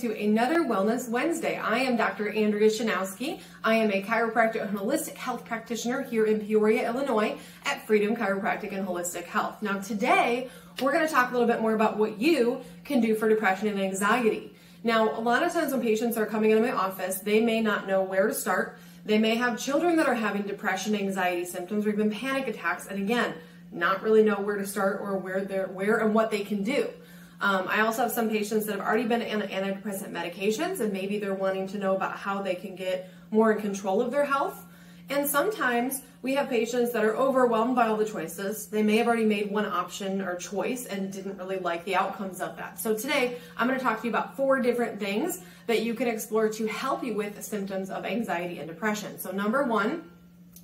to another Wellness Wednesday. I am Dr. Andrea Schnowske. I am a chiropractic and holistic health practitioner here in Peoria, Illinois at Freedom Chiropractic and Holistic Health. Now today, we're going to talk a little bit more about what you can do for depression and anxiety. Now, a lot of times when patients are coming into my office, they may not know where to start. They may have children that are having depression, anxiety symptoms, or even panic attacks, and again, not really know where to start or where and what they can do. I also have some patients that have already been on antidepressant medications, and maybe they're wanting to know about how they can get more in control of their health. And sometimes we have patients that are overwhelmed by all the choices. They may have already made one option or choice and didn't really like the outcomes of that. So today, I'm going to talk to you about 4 different things that you can explore to help you with the symptoms of anxiety and depression. So number 1,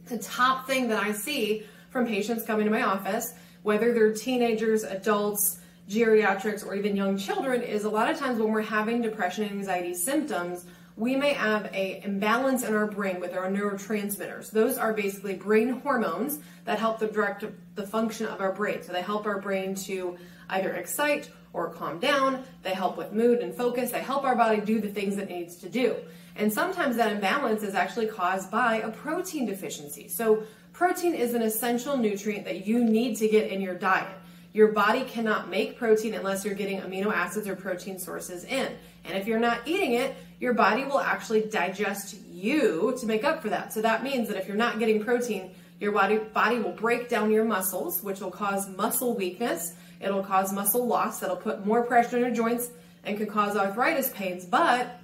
the top thing that I see from patients coming to my office, whether they're teenagers, adults, geriatrics, or even young children, is a lot of times when we're having depression and anxiety symptoms, we may have an imbalance in our brain with our neurotransmitters. Those are basically brain hormones that help direct the function of our brain. So they help our brain to either excite or calm down. They help with mood and focus. They help our body do the things it needs to do. And sometimes that imbalance is actually caused by a protein deficiency. So protein is an essential nutrient that you need to get in your diet. Your body cannot make protein unless you're getting amino acids or protein sources in. And if you're not eating it, your body will actually digest you to make up for that. So that means that if you're not getting protein, your body will break down your muscles, which will cause muscle weakness. It'll cause muscle loss. That'll put more pressure on your joints and can cause arthritis pains. But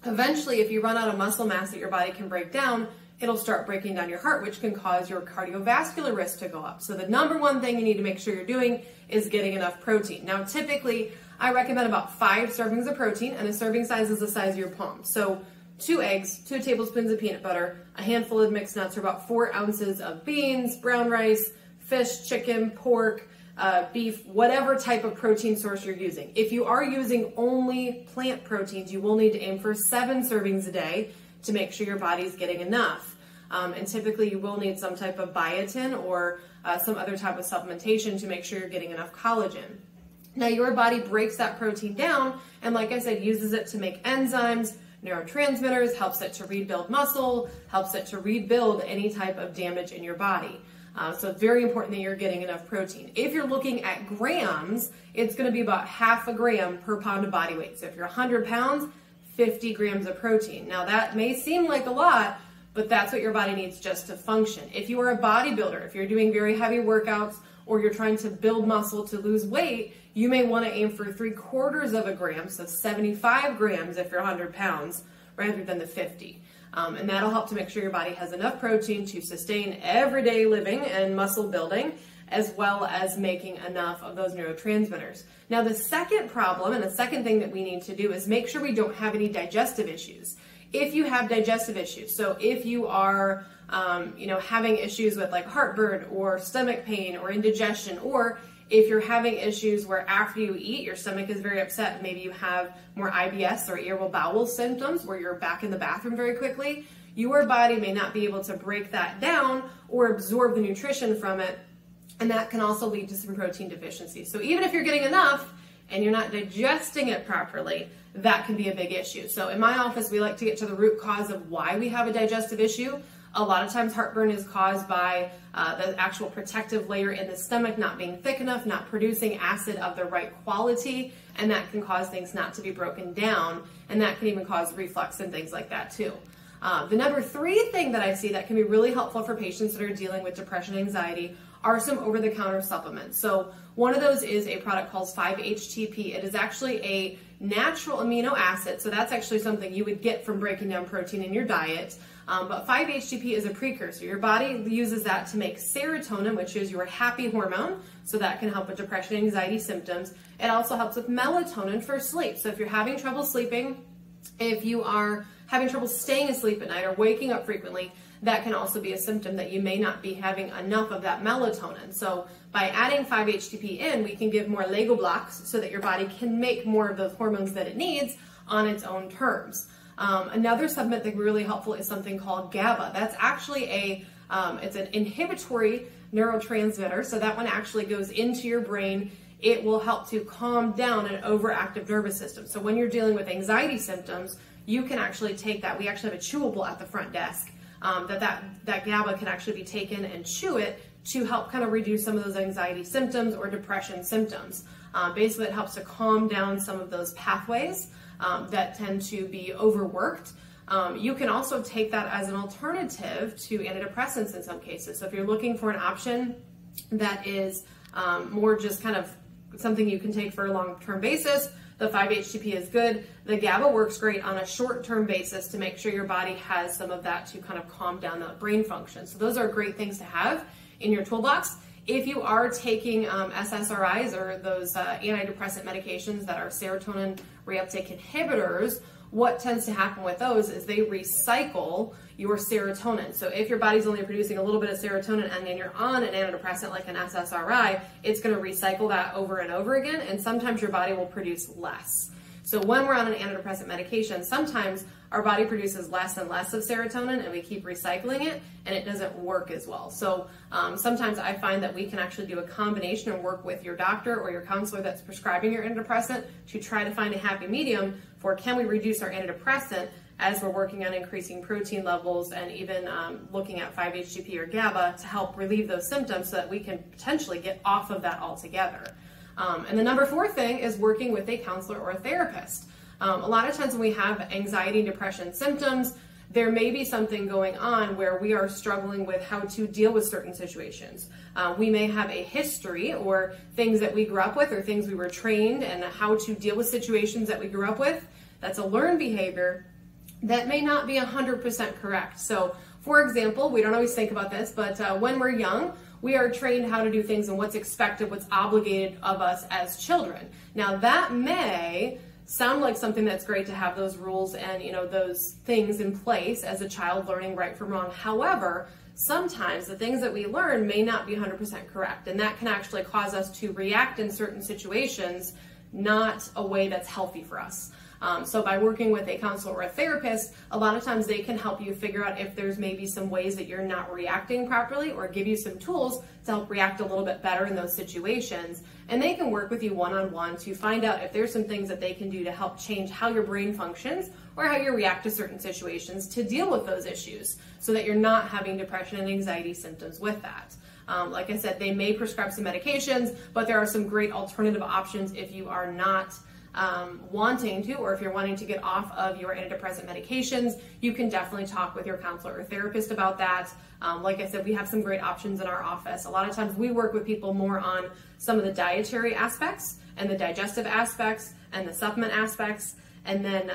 eventually, if you run out of muscle mass that your body can break down, it'll start breaking down your heart, which can cause your cardiovascular risk to go up. So the number 1 thing you need to make sure you're doing is getting enough protein. Now, typically, I recommend about 5 servings of protein, and a serving size is the size of your palm. So 2 eggs, 2 tablespoons of peanut butter, a handful of mixed nuts, or about 4 ounces of beans, brown rice, fish, chicken, pork, beef, whatever type of protein source you're using. If you are using only plant proteins, you will need to aim for 7 servings a day to make sure your body's getting enough. And typically you will need some type of biotin or some other type of supplementation to make sure you're getting enough collagen. Now your body breaks that protein down and, like I said, uses it to make enzymes, neurotransmitters, helps it to rebuild muscle, helps it to rebuild any type of damage in your body. So it's very important that you're getting enough protein. If you're looking at grams, it's going to be about half a gram per pound of body weight. So if you're 100 pounds, 50 grams of protein. Now that may seem like a lot, but that's what your body needs just to function. If you are a bodybuilder, if you're doing very heavy workouts, or you're trying to build muscle to lose weight, you may want to aim for 3/4 of a gram, so 75 grams if you're 100 pounds, rather than the 50. And that'll help to make sure your body has enough protein to sustain everyday living and muscle building, as well as making enough of those neurotransmitters. Now, the second problem and the second thing that we need to do is make sure we don't have any digestive issues. If you have digestive issues, so if you are having issues with like heartburn or stomach pain or indigestion, or if you're having issues where after you eat, your stomach is very upset, maybe you have more IBS or irritable bowel symptoms where you're back in the bathroom very quickly, your body may not be able to break that down or absorb the nutrition from it. And that can also lead to some protein deficiency. So even if you're getting enough and you're not digesting it properly, that can be a big issue. So in my office, we like to get to the root cause of why we have a digestive issue. A lot of times heartburn is caused by the actual protective layer in the stomach not being thick enough, not producing acid of the right quality, and that can cause things not to be broken down, and that can even cause reflux and things like that too. The number 3 thing that I see that can be really helpful for patients that are dealing with depression and anxiety are some over-the-counter supplements. So one of those is a product called 5-HTP. It is actually a natural amino acid, so that's actually something you would get from breaking down protein in your diet. But 5-HTP is a precursor. Your body uses that to make serotonin, which is your happy hormone, so that can help with depression and anxiety symptoms. It also helps with melatonin for sleep. So if you're having trouble sleeping, if you are having trouble staying asleep at night or waking up frequently, that can also be a symptom that you may not be having enough of that melatonin. So by adding 5-HTP in, we can give more Lego blocks so that your body can make more of those hormones that it needs on its own terms. Another supplement that can be really helpful is something called GABA. That's actually it's an inhibitory neurotransmitter. So that one actually goes into your brain it will help to calm down an overactive nervous system. So when you're dealing with anxiety symptoms, you can actually take that. We actually have a chewable at the front desk that GABA can actually be taken and chew it to help kind of reduce some of those anxiety symptoms or depression symptoms. Basically, it helps to calm down some of those pathways that tend to be overworked. You can also take that as an alternative to antidepressants in some cases. So if you're looking for an option that is more just kind of something you can take for a long-term basis, the 5-HTP is good. The GABA works great on a short-term basis to make sure your body has some of that to kind of calm down the brain function. So those are great things to have in your toolbox. If you are taking SSRIs or those antidepressant medications that are serotonin reuptake inhibitors, what tends to happen with those is they recycle your serotonin. So if your body's only producing a little bit of serotonin and then you're on an antidepressant like an SSRI, it's going to recycle that over and over again, and sometimes your body will produce less. So when we're on an antidepressant medication, sometimes our body produces less and less of serotonin and we keep recycling it and it doesn't work as well. So sometimes I find that we can actually do a combination and work with your doctor or your counselor that's prescribing your antidepressant to try to find a happy medium for can we reduce our antidepressant as we're working on increasing protein levels and even looking at 5-HTP or GABA to help relieve those symptoms so that we can potentially get off of that altogether. And the number 4 thing is working with a counselor or a therapist. A lot of times when we have anxiety and depression symptoms, there may be something going on where we are struggling with how to deal with certain situations. We may have a history or things that we grew up with or things we were trained and how to deal with situations that we grew up with. That's a learned behavior that may not be 100% correct. So for example, we don't always think about this, but when we're young, we are trained how to do things and what's expected, what's obligated of us as children. Now that may sound like something that's great to have those rules and those things in place as a child learning right from wrong. However, sometimes the things that we learn may not be 100% correct, and that can actually cause us to react in certain situations not a way that's healthy for us. So by working with a counselor or a therapist, a lot of times they can help you figure out if there's maybe some ways that you're not reacting properly or give you some tools to help react a little bit better in those situations. And they can work with you one-on-one to find out if there's some things that they can do to help change how your brain functions or how you react to certain situations to deal with those issues so that you're not having depression and anxiety symptoms with that. Like I said, they may prescribe some medications, but there are some great alternative options if you are not wanting to, or if you're wanting to get off of your antidepressant medications. You can definitely talk with your counselor or therapist about that. Like I said, we have some great options in our office. A lot of times we work with people more on some of the dietary aspects and the digestive aspects and the supplement aspects. And then,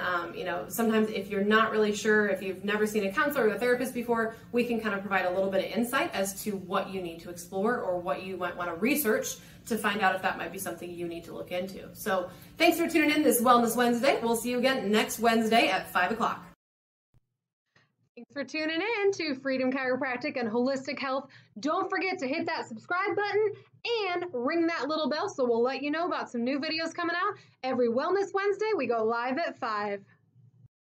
sometimes if you're not really sure, if you've never seen a counselor or a therapist before, we can kind of provide a little bit of insight as to what you need to explore or what you might want to research to find out if that might be something you need to look into. So thanks for tuning in this Wellness Wednesday. We'll see you again next Wednesday at 5 o'clock. Thanks for tuning in to Freedom Chiropractic and Holistic Health. Don't forget to hit that subscribe button and ring that little bell so we'll let you know about some new videos coming out. Every Wellness Wednesday, we go live at 5.